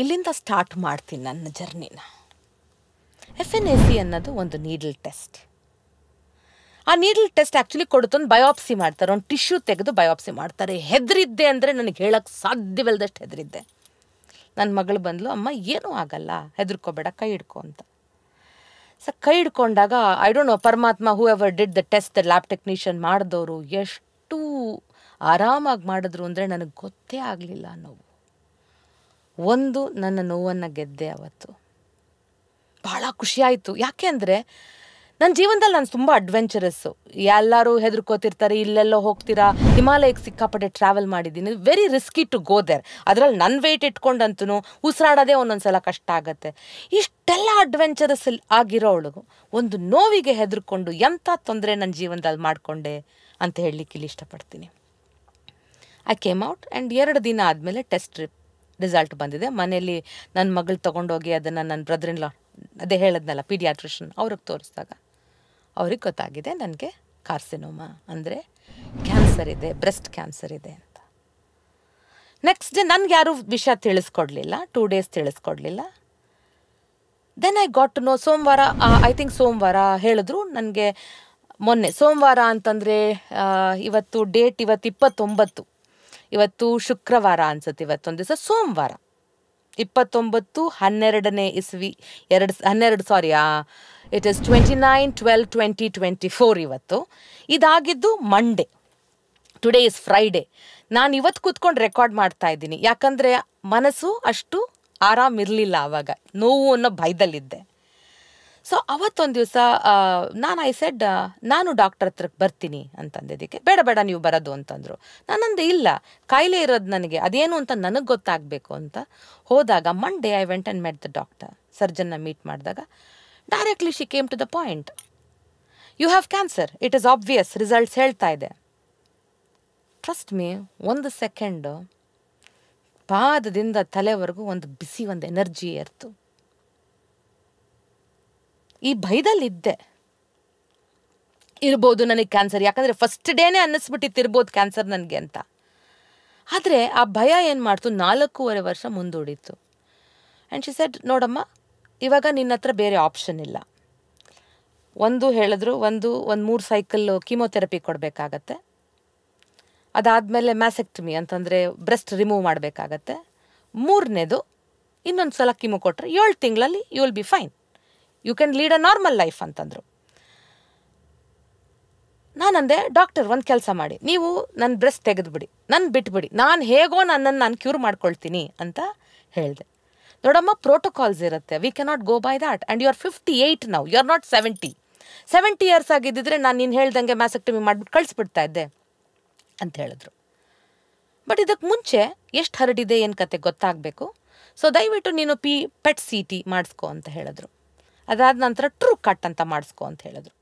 ಇಲ್ಲಿಂದ ಸ್ಟಾರ್ಟ್ ಮಾಡ್ತೀನಿ ನನ್ನ ಜರ್ನಿನ. FNAC ಅನ್ನೋದು ಒಂದು ನೀಡಲ್ ಟೆಸ್ಟ್. ಆ ನೀಡಲ್ ಟೆಸ್ಟ್ ಆ್ಯಕ್ಚುಲಿ ಕೊಡುತ್ತೊಂದು ಬಯೋಪ್ಸಿ ಮಾಡ್ತಾರೆ, ಒಂದು ಟಿಶ್ಯೂ ತೆಗೆದು ಬಯೋಪ್ಸಿ ಮಾಡ್ತಾರೆ. ಹೆದರಿದ್ದೆ ಅಂದರೆ ನನಗೆ ಹೇಳೋಕ್ಕೆ ಸಾಧ್ಯವಿಲ್ಲದಷ್ಟು ಹೆದರಿದ್ದೆ. ನನ್ನ ಮಗಳು ಬಂದಳು, ಅಮ್ಮ ಏನೂ ಆಗಲ್ಲ, ಹೆದರ್ಕೋಬೇಡ, ಕೈ ಹಿಡ್ಕೊ ಅಂತ. ಕೈ ಹಿಡ್ಕೊಂಡಾಗ ಐ ಡೋಂಟ್ ನೋ, ಪರಮಾತ್ಮ who ever did the test, the lab technician ಮಾಡಿದವರು ಎಷ್ಟು ಆರಾಮಾಗಿ ಮಾಡಿದ್ರು ಅಂದರೆ ನನಗೆ ಗೊತ್ತೇ ಆಗಲಿಲ್ಲ ನೋವು. ಒಂದು ನನ್ನ ನೋವನ್ನು ಗೆದ್ದೆ ಅವತ್ತು. ಭಾಳ ಖುಷಿಯಾಯಿತು. ಯಾಕೆ ಅಂದರೆ ನನ್ನ ಜೀವನದಲ್ಲಿ ನಾನು ತುಂಬ ಅಡ್ವೆಂಚರಸ್ಸು. ಎಲ್ಲರೂ ಹೆದರ್ಕೋತಿರ್ತಾರೆ, ಇಲ್ಲೆಲ್ಲೋ ಹೋಗ್ತೀರಾ, ಹಿಮಾಲಯಕ್ಕೆ ಸಿಕ್ಕಾಪಟ್ಟೆ ಟ್ರಾವೆಲ್ ಮಾಡಿದ್ದೀನಿ. Very risky to go there. ಅದರಲ್ಲಿ ನನ್ನ ವೆಯ್ಟ್ ಇಟ್ಕೊಂಡಂತೂ ಉಸಿರಾಡೋದೇ ಒಂದೊಂದು ಸಲ ಕಷ್ಟ ಆಗುತ್ತೆ. ಇಷ್ಟೆಲ್ಲ ಅಡ್ವೆಂಚರಸ್ ಆಗಿರೋಳು ಒಂದು ನೋವಿಗೆ ಹೆದರ್ಕೊಂಡು ಎಂಥ ತೊಂದರೆ ನನ್ನ ಜೀವನದಲ್ಲಿ ಮಾಡಿಕೊಂಡೆ ಅಂತ ಹೇಳಲಿಕ್ಕೆ ಇಲ್ಲಿ ಇಷ್ಟಪಡ್ತೀನಿ. ಐ ಕೇಮ್ ಔಟ್ ಆ್ಯಂಡ್ 2 ದಿನ ಆದಮೇಲೆ ಟೆಸ್ಟ್ ರಿಸಲ್ಟ್ ಬಂದಿದೆ. ಮನೆಯಲ್ಲಿ ನನ್ನ ಮಗಳು ತೊಗೊಂಡೋಗಿ ಅದನ್ನು ನನ್ನ ಬ್ರದರ್ ಲಾ, ಅದೇ ಹೇಳಿದ್ನಲ್ಲ ಪೀಡಿಯಾಟ್ರಿಷನ್, ಅವ್ರಿಗೆ ತೋರಿಸಿದಾಗ ಅವ್ರಿಗೆ ಗೊತ್ತಾಗಿದೆ ನನಗೆ ಕಾರ್ಸಿನೋಮಾ ಅಂದರೆ ಕ್ಯಾನ್ಸರ್ ಇದೆ, ಬ್ರೆಸ್ಟ್ ಕ್ಯಾನ್ಸರ್ ಇದೆ ಅಂತ. ನೆಕ್ಸ್ಟ್ ಡೇ ನನಗೆ ಯಾರೂ ವಿಷಯ ತಿಳಿಸ್ಕೊಡ್ಲಿಲ್ಲ, 2 ಡೇಸ್ ತಿಳಿಸ್ಕೊಡ್ಲಿಲ್ಲ. Then I got to know ಸೋಮವಾರ, ಐ ಥಿಂಕ್ ಸೋಮವಾರ ಹೇಳಿದ್ರು ನನಗೆ. ಮೊನ್ನೆ ಸೋಮವಾರ ಅಂತಂದರೆ ಇವತ್ತು ಡೇಟ್, ಇವತ್ತು 29, ಇವತ್ತು ಶುಕ್ರವಾರ ಅನ್ಸುತ್ತೆ, ಇವತ್ತೊಂದು ದಿವಸ ಸೋಮವಾರ 29/12 ಇಸ್ವಿ 12 ಇಟ್ ಇಸ್ 29/12/2024 ಇವತ್ತು. ಇದಾಗಿದ್ದು ಮಂಡೇ, ಟುಡೇ ಇಸ್ ಫ್ರೈಡೇ. ನಾನು ಇವತ್ತು ಕೂತ್ಕೊಂಡು ರೆಕಾರ್ಡ್ ಮಾಡ್ತಾ ಇದ್ದೀನಿ, ಯಾಕಂದರೆ ಮನಸ್ಸು ಅಷ್ಟು ಆರಾಮಿರಲಿಲ್ಲ ಆವಾಗ, ನೋವು ಅನ್ನೋ ಭಯದಲ್ಲಿದ್ದೆ. ಸೊ ಅವತ್ತೊಂದು ದಿವಸ ಐ ಸೆಡ್, ನಾನು ಡಾಕ್ಟರ್ ಹತ್ರಕ್ಕೆ ಬರ್ತೀನಿ ಅಂತಂದಿದ್ದಕ್ಕೆ, ಬೇಡ ಬೇಡ ನೀವು ಬರೋದು ಅಂತಂದರು. ನಾನಂದೆ ಇಲ್ಲ, ಕಾಯಿಲೆ ಇರೋದು ನನಗೆ, ಅದೇನು ಅಂತ ನನಗೆ ಗೊತ್ತಾಗಬೇಕು ಅಂತ. ಹೋದಾಗ Monday I went and met the doctor, ಸರ್ಜನ್ನ ಮೀಟ್ ಮಾಡಿದಾಗ directly she came to the point, you have cancer, it is obvious, results ಹೇಳ್ತಾ ಇದೆ. ಟ್ರಸ್ಟ್ ಮೀ, 1 ಸೆಕೆಂಡು ಪಾದದಿಂದ ತಲೆವರೆಗೂ ಒಂದು ಬಿಸಿ, ಒಂದು ಎನರ್ಜಿ ಏರ್ತು. ಈ ಭಯದಲ್ಲಿದ್ದೆ, ಇರ್ಬೋದು ನನಗೆ ಕ್ಯಾನ್ಸರ್, ಯಾಕಂದರೆ ಫಸ್ಟ್ ಡೇನೇ ಅನ್ನಿಸ್ಬಿಟ್ಟಿತ್ತು ಇರ್ಬೋದು ಕ್ಯಾನ್ಸರ್ ನನಗೆ ಅಂತ. ಆದರೆ ಆ ಭಯ ಏನು ಮಾಡ್ತು, 4.5 ವರ್ಷ ಮುಂದೂಡಿತ್ತು. ಆ್ಯಂಡ್ ಶಿ ಸೆಡ್, ನೋಡಮ್ಮ, ಇವಾಗ ನಿನ್ನ ಹತ್ರ ಬೇರೆ ಆಪ್ಷನ್ ಇಲ್ಲ. ಒಂದು ಹೇಳಿದ್ರು, ಒಂದು 3 ಸೈಕಲ್ ಕೀಮೋಥೆರಪಿ ಕೊಡಬೇಕಾಗತ್ತೆ. ಅದಾದಮೇಲೆ ಮ್ಯಾಸೆಕ್ಟಮಿ ಅಂತಂದರೆ ಬ್ರೆಸ್ಟ್ ರಿಮೂವ್ ಮಾಡಬೇಕಾಗತ್ತೆ. 3ನೇದು ಇನ್ನೊಂದು ಸಲ ಕೀಮೋ ಕೊಟ್ಟರೆ 7 ತಿಂಗಳಲ್ಲಿ you will be fine, you can lead a normal life ಅಂತಂದರು. ನಾನಂದೆ, ಡಾಕ್ಟರ್ ಒಂದು ಕೆಲಸ ಮಾಡಿ, ನೀವು ನನ್ನ ಬ್ರೆಸ್ಟ್ ತೆಗೆದುಬಿಡಿ, ನನ್ನ ಬಿಟ್ಬಿಡಿ, ನಾನು ಹೇಗೋ ನನ್ನನ್ನು ನಾನು ಕ್ಯೂರ್ ಮಾಡ್ಕೊಳ್ತೀನಿ ಅಂತ ಹೇಳಿದೆ. ನೋಡಮ್ಮ, ಪ್ರೋಟೋಕಾಲ್ಸ್ ಇರುತ್ತೆ, we cannot go by that, and you are 58 now, you are not 70 years ಆಗಿದ್ದಿದ್ರೆ ನಾನು ನೀನು ಹೇಳ್ದಂಗೆ ಮ್ಯಾಸೆಕ್ಟಮಿ ಮಾಡಿಬಿಟ್ಟು ಕಳಿಸ್ಬಿಡ್ತಾ ಇದ್ದೆ ಅಂತ ಹೇಳಿದ್ರು. ಬಟ್ ಇದಕ್ಕೆ ಮುಂಚೆ ಎಷ್ಟು ಹರಡಿದೆ ಏನು ಕತೆ ಗೊತ್ತಾಗಬೇಕು, ಸೊ ದಯವಿಟ್ಟು ನೀನು PET CT ಮಾಡಿಸ್ಕೊ ಅಂತ ಹೇಳಿದ್ರು. ಅದಾದ ನಂತರ ಟ್ರೂ ಕಟ್ ಅಂತ ಮಾಡಿಸ್ಕೊ ಅಂತ ಹೇಳಿದ್ರು.